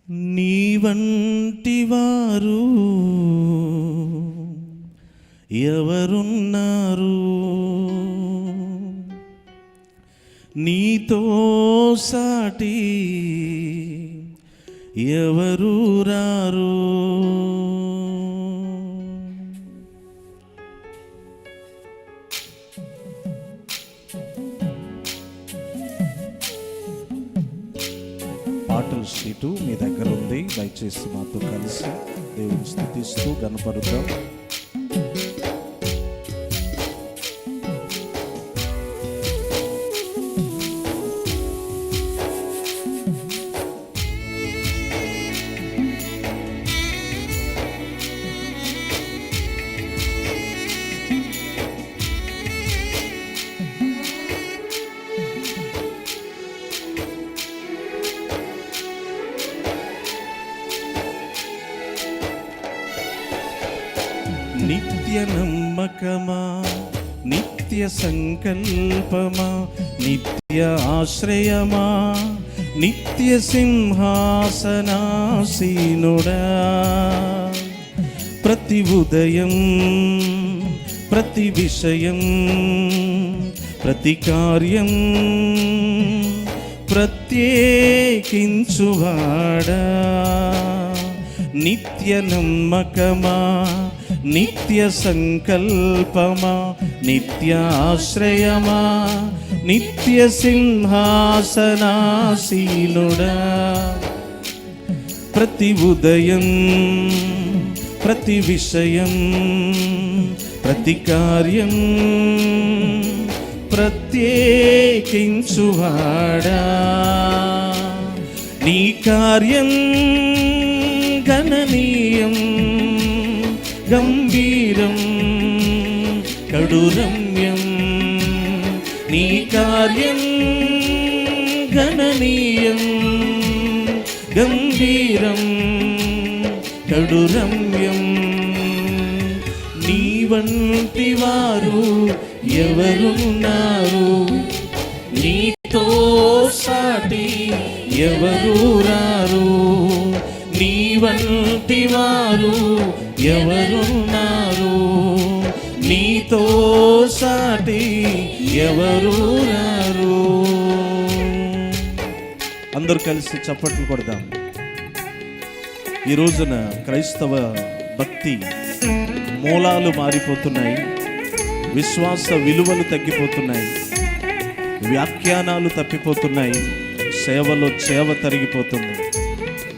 నీ వంటి వారు ఎవరున్నారు? నీతో సాటి ఎవరు రారు? పాటల షీటు మీ దగ్గర ఉంది, దయచేసి మాతో కలిసి దేవుని స్తుతిస్తూ గణపరుద్దాం. నిత్య నమ్మకమా, నిత్య సంకల్పమా, నిత్య ఆశ్రయమా, నిత్య సింహాసనాసీనుడా, ప్రతి ఉదయం ప్రతి విషయం ప్రతి కార్యం ప్రత్యేకించువాడా, నిత్య నమ్మకమా, నిత్య సంకల్పమా, నిత్య ఆశ్రయమా, నిత్య సింహాసనాసీనుడా, ప్రతి ఉదయం ప్రతి విషయం ప్రతి కార్యం ప్రత్యేకించువాడా, నీ కార్యం గణనీయం గంభీరం కడురమ్యం, నీ కార్యం గణనీయం గంభీరం కడురమ్యం. నీ వంటి వారు ఎవరున్నారు? నీతో సాటి ఎవరు రారు? నీ వంటి వారు ఎవరున్నారు? నీతో సాటి ఎవరు రారు? అందరూ కలిసి చప్పట్లు కొడదాం. ఈ రోజున క్రైస్తవ భక్తి మూలాలు మారిపోతున్నాయి, విశ్వాస విలువలు తగ్గిపోతున్నాయి, వ్యాఖ్యానాలు తప్పిపోతున్నాయి, సేవలో చేవ తరిగిపోతుంది.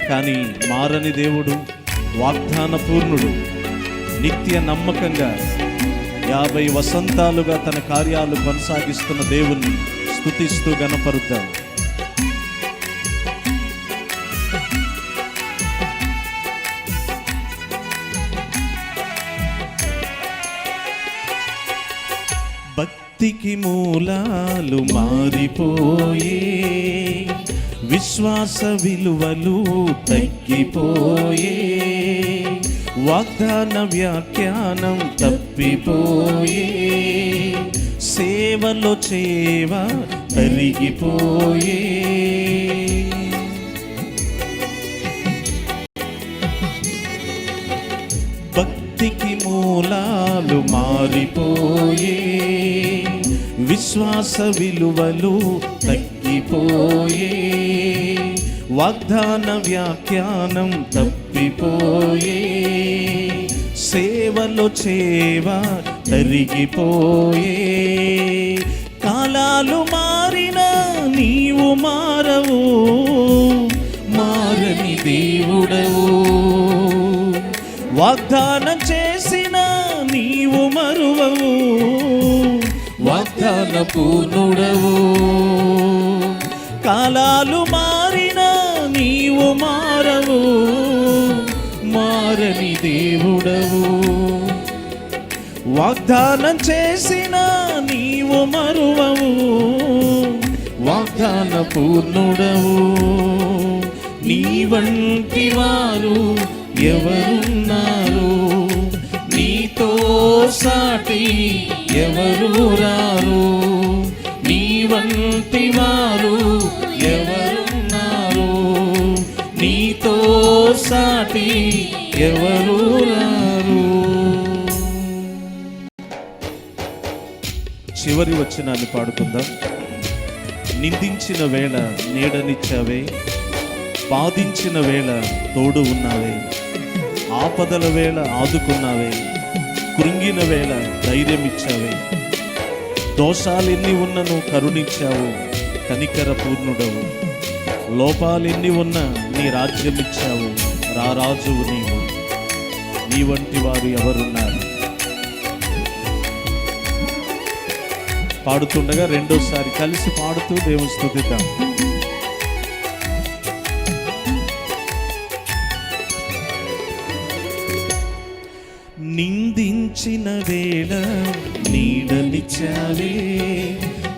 కానీ మారని దేవుడు, వాగ్దాన పూర్ణుడు, నిత్య నమ్మకంగా 50 వసంతాలుగా తన కార్యాలు కొనసాగిస్తున్న దేవుణ్ణి స్తుతిస్తూ గణపరుద్దాం. భక్తికి మూలాలు మారిపోయే, విశ్వాస విలువలు తగ్గిపోయే, వాగ్దాన వ్యాఖ్యానం తప్పిపోయే, సేవలో చేవ తరిగిపోయే, భక్తికి మూలాలు మారిపోయే, విశ్వాస విలువలు తగ్గిపోయే, వాగ్దాన వ్యాఖ్యానం తప్పిపోయే, సేవలో చేవ తరిగిపోయే, కాలాలు మారినా నీవు మారవు, మారని దేవుడవు, వాగ్దానం చేసిన నీవు మరువవు, వాగ్దాన పూర్ణుడవు, కాలాలు మారినా నీవు మారవు, మారని దేవుడవు, వాగ్దానం చేసిన నీవు మరువవు, వాగ్దాన పూర్ణుడవు. నీ వంటి వారు ఎవరున్నారు? నీతో సాటి ఎవరు రారు? నీ వంటి వారు ఎవరున్నారు? నీతో సాటి ఎవరు రారు. చివరి వచనాన్ని పాడుకుందాం. నిందించిన వేళ నీడనిచ్చావే, బాధించిన వేళ తోడు ఉన్నావే, ఆపదల వేళ ఆదుకున్నావే, కృంగిన వేళ ధైర్యమిచ్చావే, దోషాలెన్ని ఉన్నను కరుణించావు, కనికర పూర్ణుడవు, లోపాలెన్ని ఉన్నా నీ రాజ్యమిచ్చావు, రారాజువు నీవు, నీ వంటి వారు ఎవరున్నారు. పాడుతుండగా రెండోసారి కలిసి పాడుతూ దేవుని స్తుతిద్దాం. నిందించిన వేళ నీడనిచ్చావే,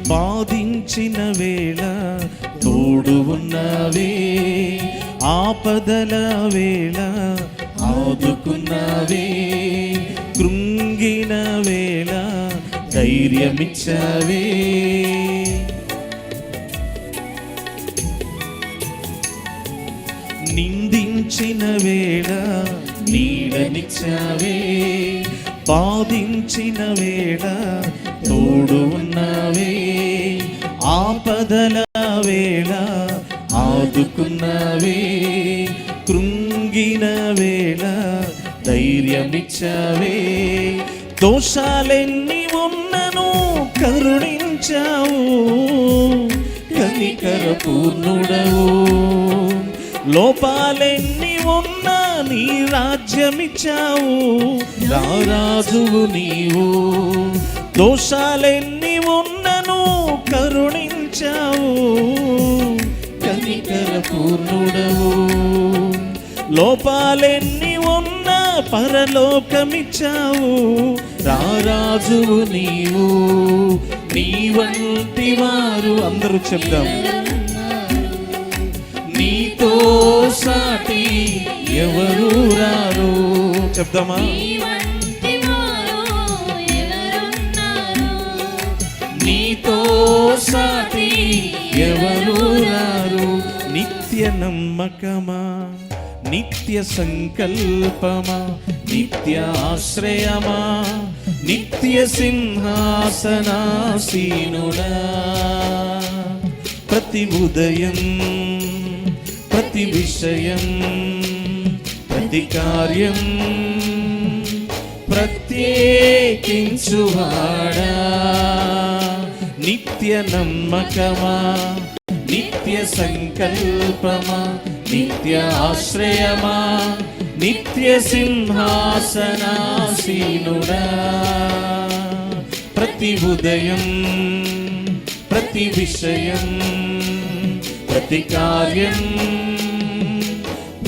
బాధించిన వేళ తోడు ఉన్నావే, ఆపదల వేళ ఆదుకున్నావే, కృంగిన వేళ ధైర్యమిచ్చావే. నిందించిన వేళ నీడనిచ్చావే, బాధించిన వేళ తోడు ఉన్నావే, ఆపదల వేళ ఆదుకున్నావే, కృంగిన వేళ ధైర్యమిచ్చావే, దోషాలెన్ని ఉన్నను కరుణించావు, కనికర పూర్ణుడవు, లోపాలెన్ని ఉన్నా నీ రాజ్యమిచ్చావు, రారాజువు నీవు, దోషాలెన్ని ఉన్నను కరుణించావు, కనికర పూర్ణుడవు, లోపాలెన్ని ఉన్నా పరలోకమిచ్చావు, రారాజువు నీవు, నీ వంటి వారు అందరూ చెప్దాం. నీతో సాటి ఎవరు రారు. చెప్దామా? నీతో సాటి ఎవరు రారు. నిత్య నమ్మకమా, నిత్య సంకల్పమా, నిత్య ఆశ్రయమా, నిత్య సింహాసనాసీనుడా, ప్రతి ఉదయం ప్రతి విషయం ప్రతి కార్యం ప్రత్యేకించువాడా, నిత్య నమ్మకమా, నిత్య సంకల్పమా, నిత్య ఆశ్రయమా, నిత్య సింహాసనాసీనుడా, ప్రతి ఉదయం ప్రతి విషయం ప్రతి కార్యం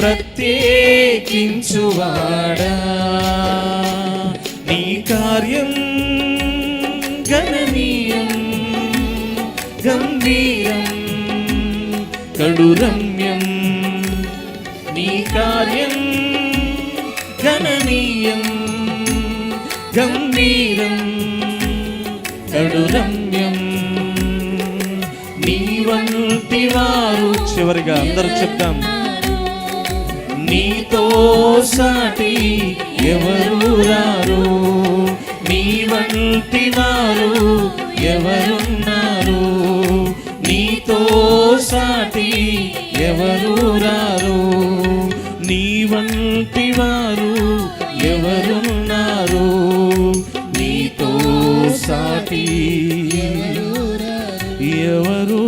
ప్రత్యేకించువాడా, నీ కార్యం గణనీయం గంభీరం కడురమ్యం, నీ కార్యం గణనీయం గంభీరం కడురమ్యం, నీ వంటి వారు. చివరిగా అందరూ చెప్తాం. నీతో సాటి ఎవరు రారు, నీ వంటి వారు ఎవరున్నారు, నీతో సాటి ఎవరు రారు, నీ వంటి వారు ఎవరున్నారు, నీతో సాటి ఎవరు రారు.